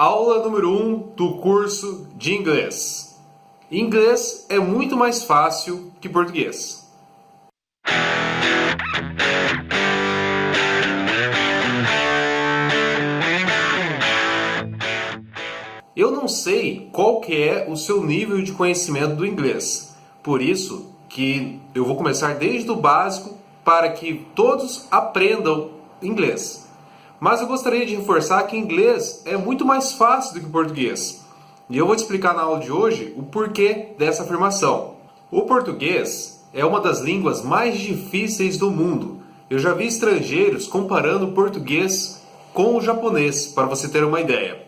Aula número 1 do curso de inglês. Inglês é muito mais fácil que português. Eu não sei qual que é o seu nível de conhecimento do inglês. Por isso que eu vou começar desde o básico para que todos aprendam inglês. Mas eu gostaria de reforçar que inglês é muito mais fácil do que português. E eu vou te explicar na aula de hoje o porquê dessa afirmação. O português é uma das línguas mais difíceis do mundo. Eu já vi estrangeiros comparando o português com o japonês, para você ter uma ideia.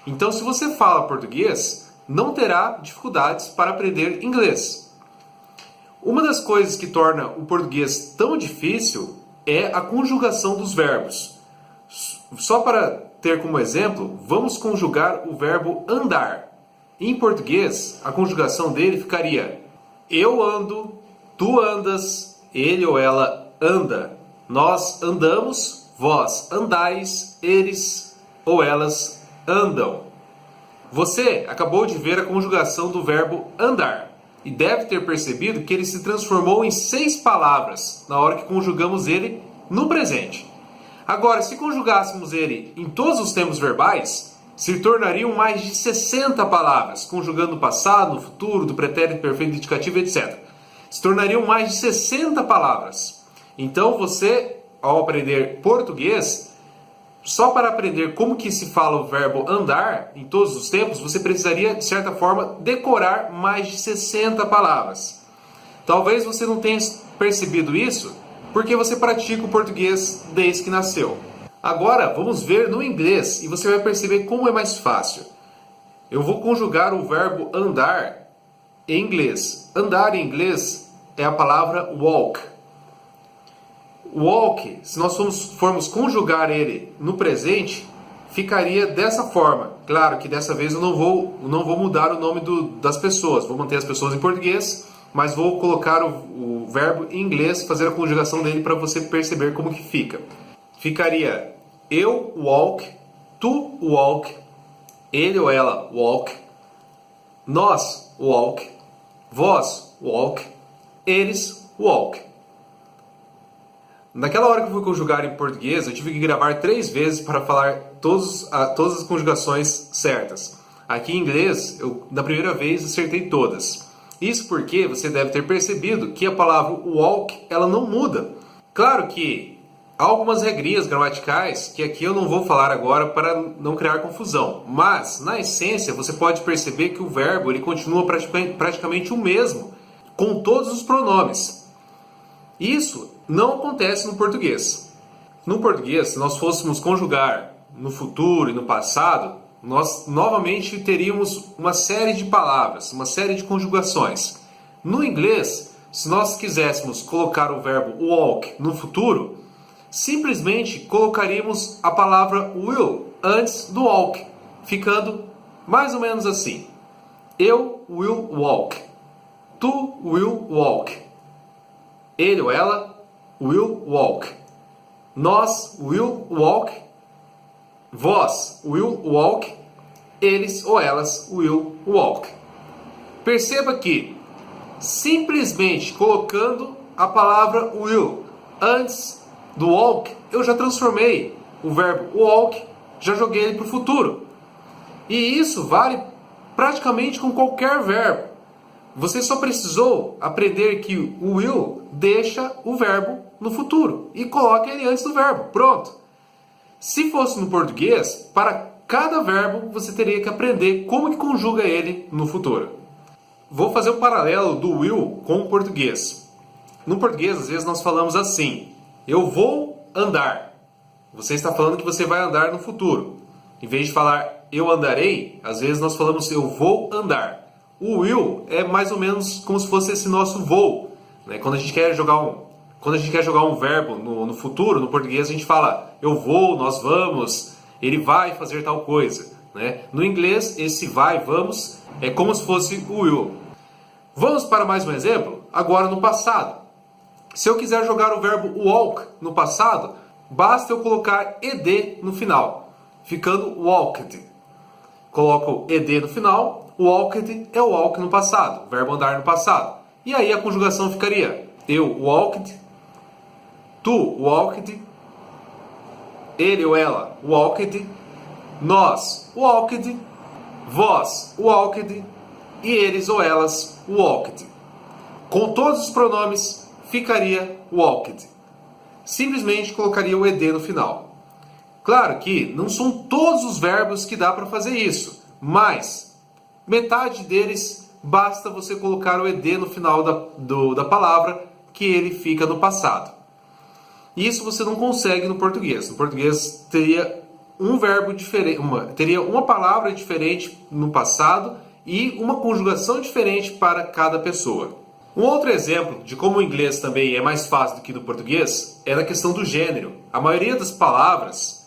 Então, se você fala português, não terá dificuldades para aprender inglês. Uma das coisas que torna o português tão difícil é a conjugação dos verbos. Só para ter como exemplo, vamos conjugar o verbo andar. Em português, a conjugação dele ficaria: eu ando, tu andas, ele ou ela anda, nós andamos, vós andais, eles ou elas andam. Você acabou de ver a conjugação do verbo andar e deve ter percebido que ele se transformou em 6 palavras na hora que conjugamos ele no presente. Agora, se conjugássemos ele em todos os tempos verbais, se tornariam mais de 60 palavras, conjugando no passado, no futuro, do pretérito perfeito, indicativo, etc. Se tornariam mais de 60 palavras. Então você, ao aprender português, só para aprender como que se fala o verbo andar em todos os tempos, você precisaria, de certa forma, decorar mais de 60 palavras. Talvez você não tenha percebido isso, porque você pratica o português desde que nasceu. Agora, vamos ver no inglês e você vai perceber como é mais fácil. Eu vou conjugar o verbo andar em inglês. Andar em inglês é a palavra walk. Walk, se nós formos conjugar ele no presente, ficaria dessa forma. Claro que dessa vez eu não vou mudar o nome das pessoas. Vou manter as pessoas em português, mas vou colocar o verbo em inglês, fazer a conjugação dele para você perceber como que fica. Ficaria: eu walk, tu walk, ele ou ela walk, nós walk, vós walk, eles walk. Naquela hora que eu fui conjugar em português, eu tive que gravar 3 vezes para falar todas as conjugações certas. Aqui em inglês, na primeira vez acertei todas. Isso porque você deve ter percebido que a palavra walk, ela não muda. Claro que há algumas regrinhas gramaticais que aqui eu não vou falar agora para não criar confusão. Mas, na essência, você pode perceber que o verbo ele continua praticamente o mesmo, com todos os pronomes. Isso não acontece no português. No português, se nós fôssemos conjugar no futuro e no passado, nós novamente teríamos uma série de palavras, uma série de conjugações. No inglês, se nós quiséssemos colocar o verbo walk no futuro, simplesmente colocaríamos a palavra will antes do walk, ficando mais ou menos assim: eu will walk, tu will walk, ele ou ela will walk, nós will walk, vós will walk, eles ou elas will walk. Perceba que, simplesmente colocando a palavra will antes do walk, eu já transformei o verbo walk, já joguei ele para o futuro. E isso vale praticamente com qualquer verbo. Você só precisou aprender que o will deixa o verbo no futuro e coloca ele antes do verbo. Pronto. Se fosse no português, para cada verbo você teria que aprender como que conjuga ele no futuro. Vou fazer um paralelo do will com o português. No português, às vezes nós falamos assim: eu vou andar. Você está falando que você vai andar no futuro. Em vez de falar eu andarei, às vezes nós falamos eu vou andar. O will é mais ou menos como se fosse esse nosso voo, né? Quando a gente quer jogar um verbo no futuro, no português a gente fala eu vou, nós vamos, ele vai fazer tal coisa, né? No inglês, esse vai, vamos, é como se fosse o will. Vamos para mais um exemplo? Agora no passado. Se eu quiser jogar o verbo walk no passado, basta eu colocar ed no final, ficando walked. coloco ed no final, walked é walk no passado, verbo andar no passado. E aí a conjugação ficaria: eu walked, tu walked, ele ou ela walked, nós walked, vós walked e eles ou elas walked. Com todos os pronomes ficaria walked. Simplesmente colocaria o ed no final. Claro que não são todos os verbos que dá para fazer isso, mas metade deles basta você colocar o ed no final da palavra, que ele fica no passado. Isso você não consegue no português. No português teria um verbo diferente, teria uma palavra diferente no passado e uma conjugação diferente para cada pessoa. Um outro exemplo de como o inglês também é mais fácil do que no português é na questão do gênero. A maioria das palavras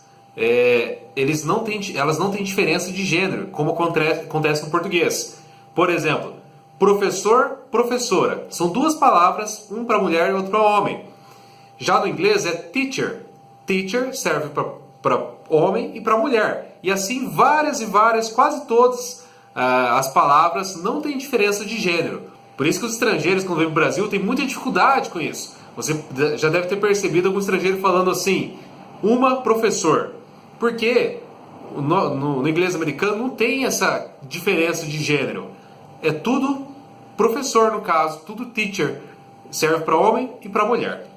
elas não têm diferença de gênero, como acontece no português. Por exemplo, professor, professora. São duas palavras, um para mulher e outro para homem. Já no inglês é teacher. Teacher serve para homem e para mulher. E assim várias e várias, quase todas as palavras não têm diferença de gênero. Por isso que os estrangeiros, quando vêm para o Brasil, têm muita dificuldade com isso. Você já deve ter percebido algum estrangeiro falando assim, uma professor. Porque no inglês americano não tem essa diferença de gênero. É tudo professor, no caso, tudo teacher. Serve para homem e para mulher.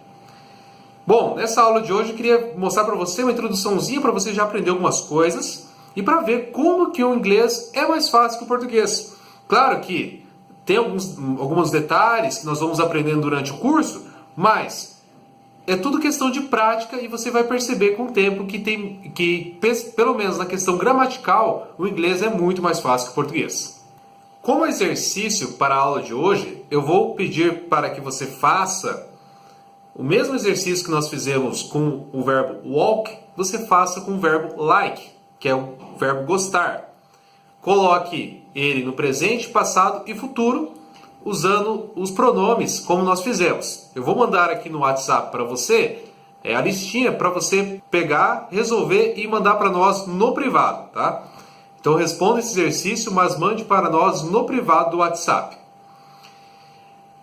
Bom, nessa aula de hoje eu queria mostrar para você uma introduçãozinha para você já aprender algumas coisas e para ver como que o inglês é mais fácil que o português. Claro que tem alguns detalhes que nós vamos aprendendo durante o curso, mas é tudo questão de prática e você vai perceber com o tempo que pelo menos na questão gramatical, o inglês é muito mais fácil que o português. Como exercício para a aula de hoje, eu vou pedir para que você faça o mesmo exercício que nós fizemos com o verbo walk, você faça com o verbo like, que é o verbo gostar. Coloque ele no presente, passado e futuro, usando os pronomes como nós fizemos. Eu vou mandar aqui no WhatsApp para você a listinha para você pegar, resolver e mandar para nós no privado, tá? Então responda esse exercício, mas mande para nós no privado do WhatsApp.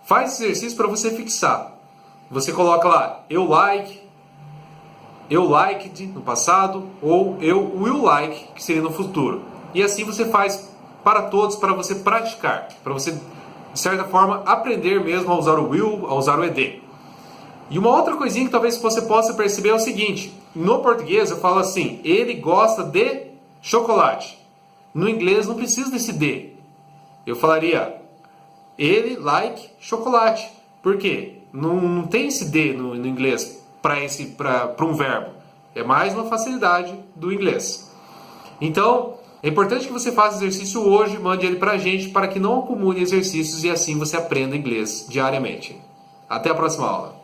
Faz esse exercício para você fixar. Você coloca lá, eu liked no passado, ou eu will like, que seria no futuro. E assim você faz para todos, para você praticar, para você, de certa forma, aprender mesmo a usar o will, a usar o ed. E uma outra coisinha que talvez você possa perceber é o seguinte, no português eu falo assim, ele gosta de chocolate. No inglês não precisa desse de. Eu falaria, ele like chocolate. Por quê? Não tem esse de no inglês para um verbo. É mais uma facilidade do inglês. Então, é importante que você faça exercício hoje, mande ele para a gente, para que não acumule exercícios e assim você aprenda inglês diariamente. Até a próxima aula.